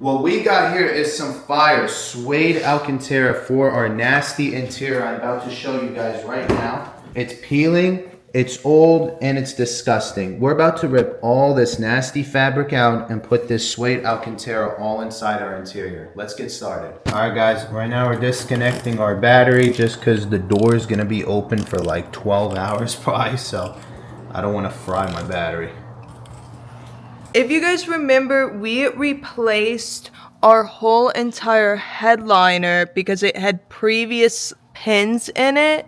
What we got here is some fire suede Alcantara for our nasty interior I'm about to show you guys right now. It's peeling, it's old, and it's disgusting. We're about to rip all this nasty fabric out and put this suede Alcantara all inside our interior. Let's get started. All right guys, right now we're disconnecting our battery just because the door is gonna be open for like 12 hours probably, so I don't wanna fry my battery. If you guys remember, we replaced our whole entire headliner because it had previous pins in it.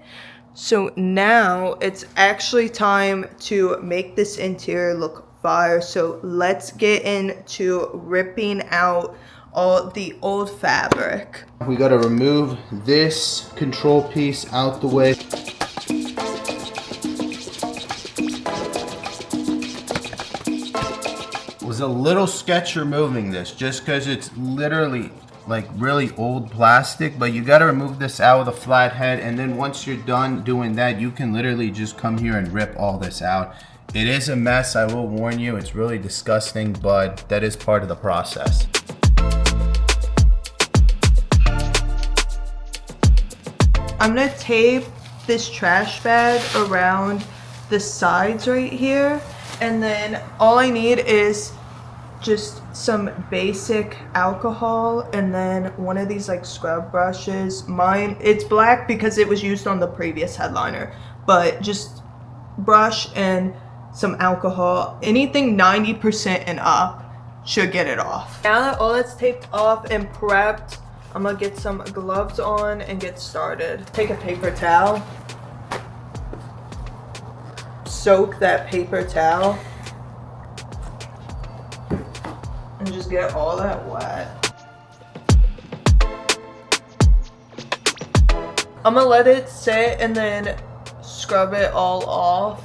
So now it's actually time to make this interior look fire. So let's get into ripping out all the old fabric. We gotta remove this control piece out the way. Was a little sketch removing this just because it's literally like really old plastic, but you got to remove this out with a flat head, and then once you're done doing that, you can literally just come here and rip all this out. It is a mess, I will warn you. It's really disgusting, but that is part of the process. I'm gonna tape this trash bag around the sides right here, and then all I need is just some basic alcohol and then one of these like scrub brushes. Mine, it's black because it was used on the previous headliner, but just brush and some alcohol. Anything 90% and up should get it off. Now that all that's taped off and prepped, I'm gonna get some gloves on and get started. Take a paper towel, soak that paper towel, and just get all that wet. I'm gonna let it sit and then scrub it all off.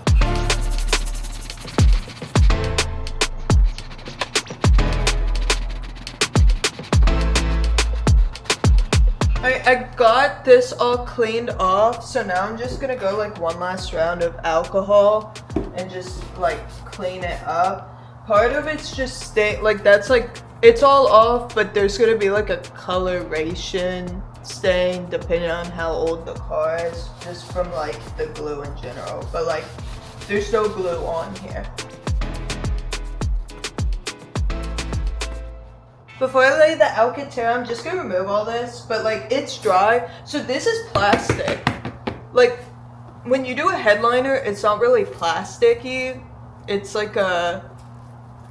I got this all cleaned off, so now I'm just gonna go like one last round of alcohol and just like clean it up. Part of it's just stay, like that's like, it's all off, but there's gonna be like a coloration stain depending on how old the car is, just from like the glue in general. But like, there's no glue on here. Before I lay the Alcantara, I'm just gonna remove all this, but like it's dry. So this is plastic. Like when you do a headliner, it's not really plasticky. It's like a,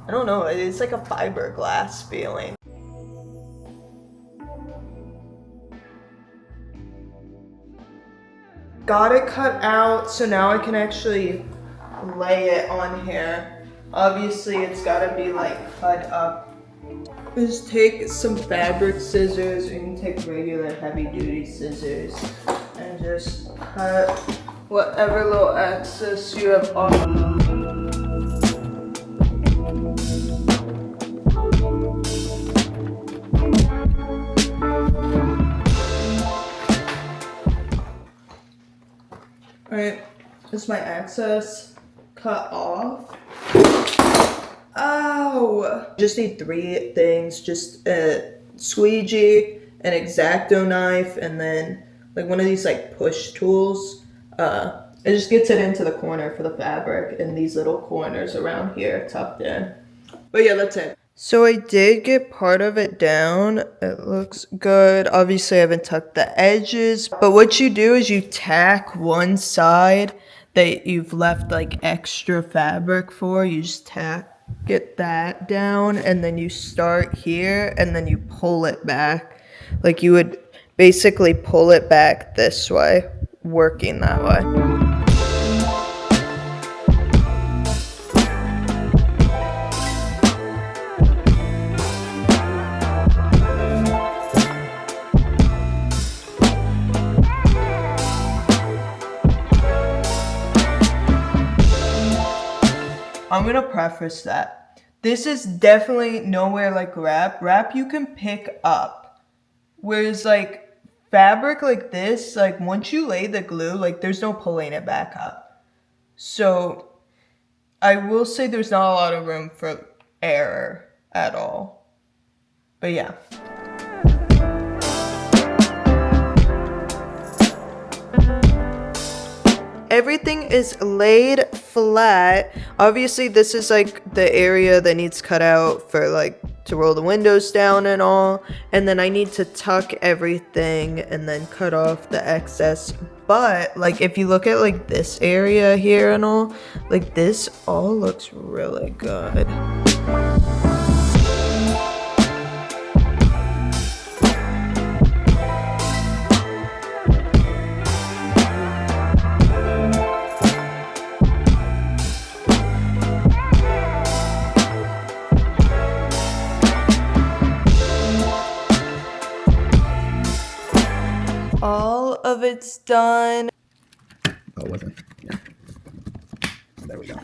I don't know, it's like a fiberglass feeling. Got it cut out, so now I can actually lay it on here. Obviously it's gotta be like cut up. Just take some fabric scissors, or you can take regular heavy duty scissors, and just cut whatever little excess you have off. Alright, this is my excess cut off. Ow! Just need three things, just a squeegee, an X-Acto knife, and then like one of these like push tools. It just gets it into the corner for the fabric in these little corners around here tucked in. But yeah, that's it. So I did get part of it down. It looks good. Obviously I haven't tucked the edges, but what you do is you tack one side that you've left like extra fabric for. You just get that down, and then you start here and then you pull it back. Like you would basically pull it back this way, working that way. I'm gonna preface that this is definitely nowhere like wrap. Wrap you can pick up, whereas like fabric like this, like once you lay the glue, like there's no pulling it back up. So I will say there's not a lot of room for error at all. But yeah. Everything is laid flat. Obviously, this is like the area that needs cut out for like to roll the windows down and all. And then I need to tuck everything and then cut off the excess. But like if you look at like this area here and all, like this all looks really good. All of it's done. Oh, it wasn't. Yeah. There we go.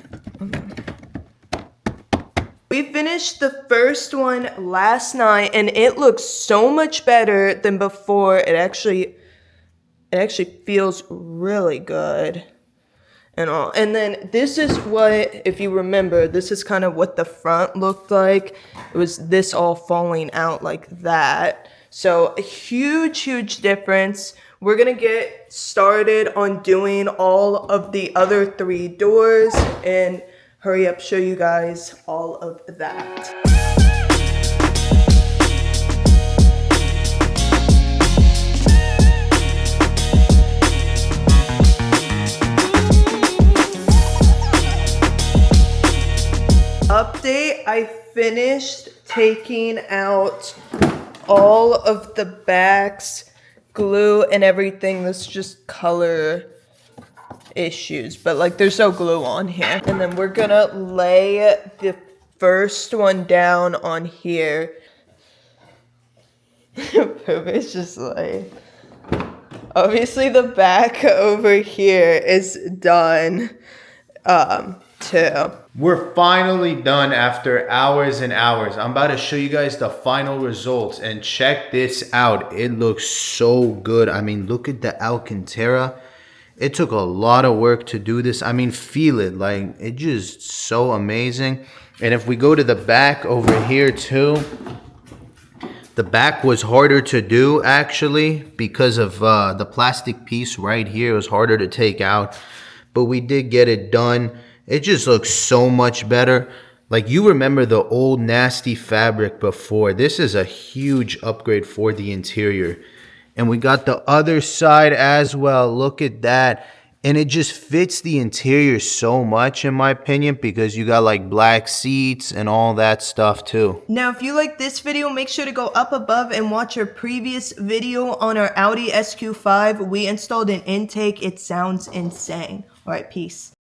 We finished the first one last night and it looks so much better than before. It actually feels really good and all. And then this is what, if you remember, this is kind of what the front looked like. It was this all falling out like that. So a huge difference. We're gonna get started on doing all of the other 3 doors and hurry up, show you guys all of that. Update, I finished taking out all of the backs, glue and everything. That's just color issues, but like there's no glue on here. And then we're gonna lay the first one down on here. It's just like, obviously the back over here is done too. We're finally done after hours and hours. I'm about to show you guys the final results and check this out. It looks so good. I mean, look at the Alcantara. It took a lot of work to do this. I mean, feel it. Like, it's just so amazing. And if we go to the back over here too, the back was harder to do actually because of the plastic piece right here. It was harder to take out, but we did get it done. It just looks so much better. Like, you remember the old nasty fabric before. This is a huge upgrade for the interior. And we got the other side as well. Look at that. And it just fits the interior so much, in my opinion, because you got like black seats and all that stuff too. Now, if you like this video, make sure to go up above and watch our previous video on our Audi SQ5. We installed an intake. It sounds insane. All right, peace.